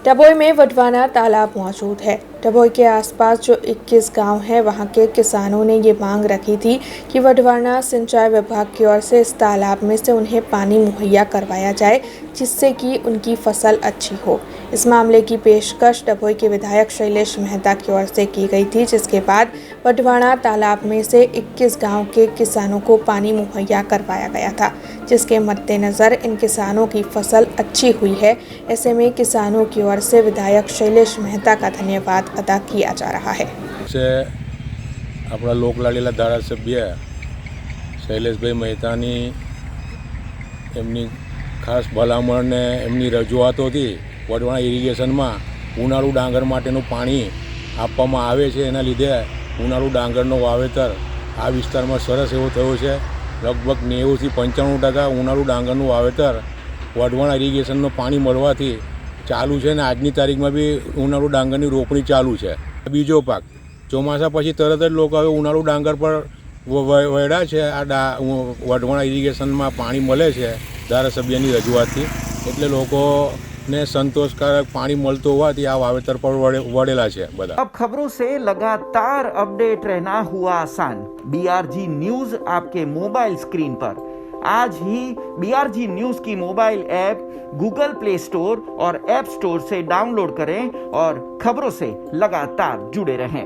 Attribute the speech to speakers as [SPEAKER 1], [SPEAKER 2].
[SPEAKER 1] डभोई में वडवाना तालाब मौजूद है। डभोई के आसपास जो 21 गांव हैं, वहां के किसानों ने ये मांग रखी थी कि वडवाना सिंचाई विभाग की ओर से इस तालाब में से उन्हें पानी मुहैया करवाया जाए, जिससे कि उनकी फसल अच्छी हो। इस मामले की पेशकश डभोई के विधायक शैलेश मेहता की ओर से की गई थी, जिसके बाद वडवाना तालाब में से 21 गाँव के किसानों को पानी मुहैया करवाया गया था, जिसके मद्देनज़र इन किसानों की फसल अच्छी हुई है। ऐसे में किसानों की ओर से विधायक शैलेश मेहता का धन्यवाद अदा किया जा रहा है।
[SPEAKER 2] अपना લોકલાડીલા ધારાસભ્ય શૈલેષભાઈ મહેતાની એમની ખાસ ભલામણ ને એમની રજૂઆતોથી વડવાણા ઇરિગેશનમાં ઉનાળુ ડાંગર માટેનું પાણી આપવામાં આવે છે। એના લીધે ઉનાળુ ડાંગરનો વાવેતર આ વિસ્તારમાં સરસ એવો થયો છે। લગભગ 90થી 95% ઉનાળુ ડાંગરનું વાવેતર વડવાણા ઇરિગેશનનું પાણી મળવાથી ચાલુ છે ને આજની તારીખમાં બી ઉનાળુ ડાંગરની રોપણી ચાલુ છે। બીજો પાક ચોમાસા પછી તરત જ લોકો હવે ઉનાળુ ડાંગર પર વળ્યા છે। આ વડવાણા ઇરિગેશનમાં પાણી મળે છે ધારાસભ્યની રજૂઆતથી, એટલે લોકોને સંતોષકારક પાણી મળતું હોવાથી આ વાવેતર પર વળેલા છે બધા।
[SPEAKER 3] अब खबरों से लगातार अपडेट रहना हुआ आसान। BRG न्यूज आपके मोबाइल स्क्रीन पर आज ही BRG न्यूज की mobile app Google play store और ऐप स्टोर से डाउनलोड करें और खबरों से लगातार जुड़े रहें।